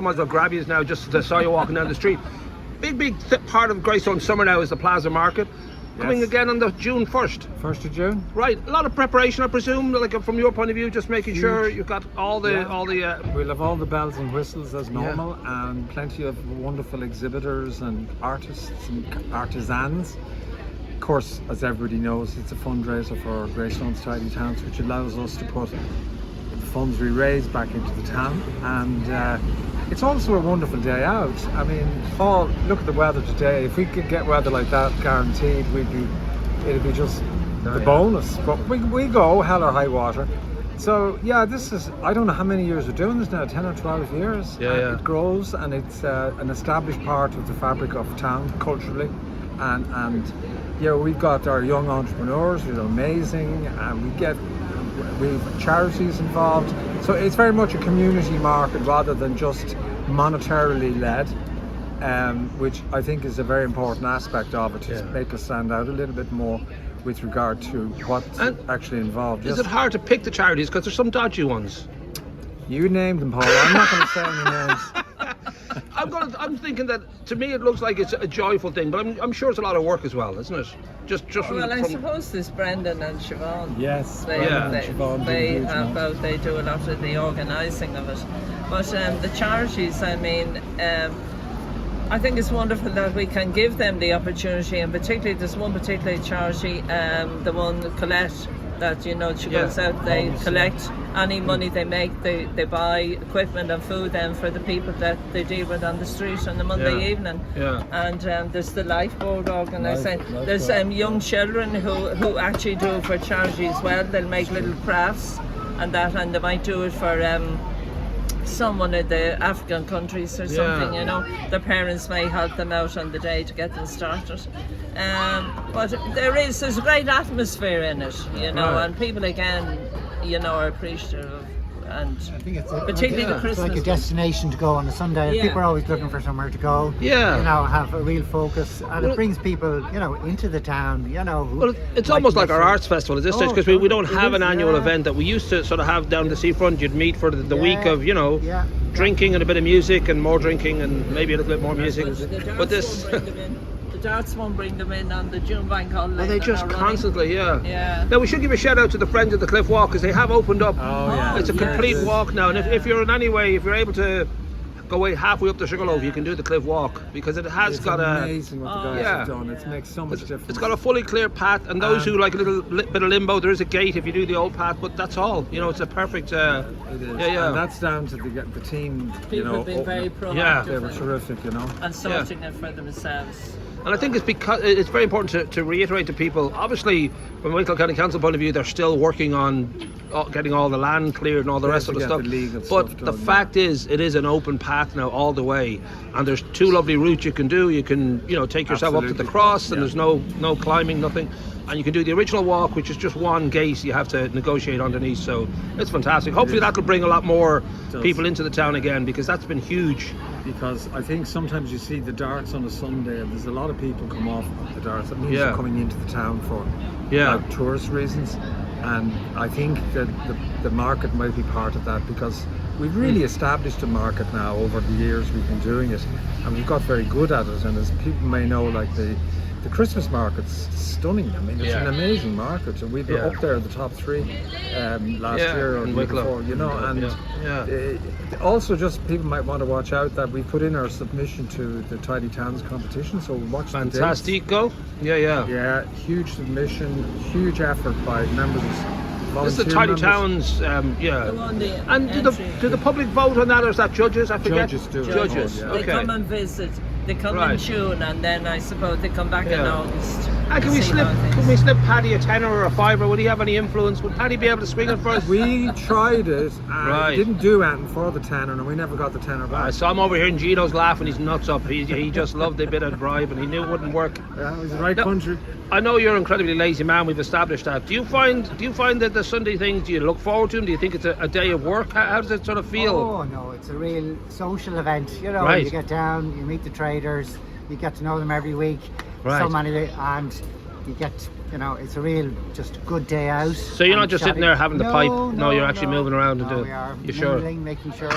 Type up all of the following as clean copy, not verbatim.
I might as well grab you now just to saw you walking down the street. Big part of Greystones summer now is the Plaza Market. Coming again on the June 1st. 1st of June. Right, a lot of preparation, I presume, like from your point of view, just making sure you've got all the We'll have all the bells and whistles as normal, and plenty of wonderful exhibitors and artists and artisans. Of course, as everybody knows, it's a fundraiser for Greystones Tidy Towns, which allows us to put the funds we raise back into the town, and it's also a wonderful day out. I mean, look at the weather today. If we could get weather like that guaranteed, it'd be just the bonus. But we go hell or high water. So yeah, this is, I don't know how many years we're doing this now, 10 or 12 years. It grows, and it's an established part of the fabric of town culturally, and yeah, we've got our young entrepreneurs who are amazing, and we've charities involved. So it's very much a community market rather than just monetarily led, which I think is a very important aspect of it, to make us stand out a little bit more with regard to what's actually involved. Is it hard to pick the charities, because there's some dodgy ones? You named them, Paul. I'm not going to say any names. I'm thinking that, to me, it looks like it's a joyful thing, but I'm sure it's a lot of work as well, isn't it? Just well, I suppose there's Brendan and Siobhan. Yes, they do a lot of the organising of it. But the charities, I mean, I think it's wonderful that we can give them the opportunity, and particularly there's one particular charity, the one Colette, that she goes out, they collect any money they make, they buy equipment and food then for the people that they deal with on the street on the Monday evening. And there's the lifeboat organisation. There's young children who actually do it for charity as well. They'll make little crafts and they might do it for some one of the African countries or something, their parents may help them out on the day to get them started. But there's a great atmosphere in it, and people again, are appreciative of, and I think it's particularly the Christmas. It's like a destination to go on a Sunday. People are always looking for somewhere to go. Have a real focus, and it brings people, into the town. Well, it's almost like our arts festival at this stage, because we don't have an annual event that we used to sort of have down the seafront. You'd meet for the week of drinking and a bit of music, and more drinking and maybe a little bit more music. But this. The darts won't bring them in on the June bank holiday. Well, they just constantly, Now we should give a shout out to the Friends of the Cliff Walk, because they have opened up. It's a complete walk now, and if you're in any way, if you're able to go halfway up the Sugarloaf, you can do the Cliff Walk, because it has got amazing what the guys have done. It makes so much difference. It's got a fully clear path, and those who like a little bit of limbo, there is a gate if you do the old path, but that's all. It's a perfect. It is. And that's down to the team. People have been very proactive. They were terrific. And sorting it for themselves. And I think it's because it's very important to reiterate to people, obviously from a Wicklow County Council point of view, they're still working on getting all the land cleared and all the rest of the stuff. But the fact is, it is an open path now all the way, and there's two lovely routes you can do. You can take yourself up to the cross, and there's no climbing, nothing. And you can do the original walk, which is just one gate you have to negotiate underneath. So it's fantastic. Hopefully that'll bring a lot more people into the town again, because that's been huge. Because I think sometimes you see the darts on a Sunday, and there's a lot of people come off the darts. That means they're coming into the town for tourist reasons. And I think that the market might be part of that, because we've really established a market now over the years we've been doing it, and we've got very good at it. And as people may know, like the Christmas market's stunning. I mean, it's an amazing market, and we were up there in the top 3 last year or the year before, and also just people might want to watch out that we put in our submission to the Tidy Towns competition, so watch Fantastico. Yeah, huge submission, huge effort by members of This is the Tidy Towns, And do the public vote on that, or is that judges? I forget. Judges do. Judges. They come and visit. They come in June, and then I suppose they come back in August. And can we slip Paddy a tenner or a fiver? Would he have any influence? Would Paddy be able to swing it for us? We tried it, and didn't do anything for the tenner, and we never got the tenner back. I saw him over here, and Gino's laughing his nuts up. He just loved a bit of bribe, and he knew it wouldn't work. Yeah, it was the right country. I know you're an incredibly lazy man. We've established that. Do you find that the Sunday things, do you look forward to them? Do you think it's a day of work? How does it sort of feel? Oh no, it's a real social event. You get down, you meet the traders, you get to know them every week. So many, and you get You know, it's a real just good day out. So you're not just sitting there having the pipe. No, you're actually moving around and doing. We are. You sure? Making sure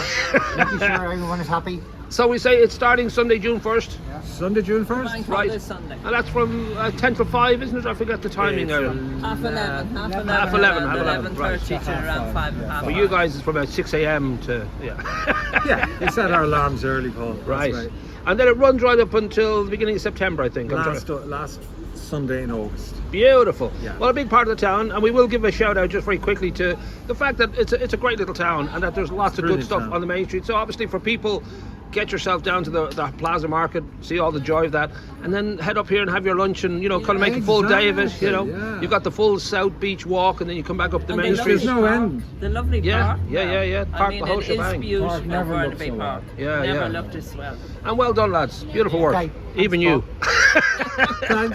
everyone is happy. So we say it's starting Sunday, June 1st. Yeah. Sunday, June 1st. Right. Sunday. And that's from 10 till 5, isn't it? I forget the timing there. Half 11. Half 11. 11:30 to around 5. For you guys, it's from about 6 a.m. to Yeah, we set our alarms early, Paul. That's right. And then it runs right up until the beginning of September, I think. Last Sunday in August. Beautiful. Yeah. Well, a big part of the town, and we will give a shout out just very quickly to the fact that it's a great little town, and that there's lots of good stuff on the main street. So obviously for people, get yourself down to the Plaza Market, see all the joy of that, and then head up here and have your lunch and, you know, kind of make a full day of it, you know. Yeah. You've got the full South Beach walk, and then you come back up the main street. There's no end. The lovely Yeah, park. Park, I mean, the whole it shebang. is beautiful Park never for looked the big so park. well. Yeah, Never yeah. looked as well. And well done, lads. Beautiful work. Okay. Even Thanks, you. Thanks.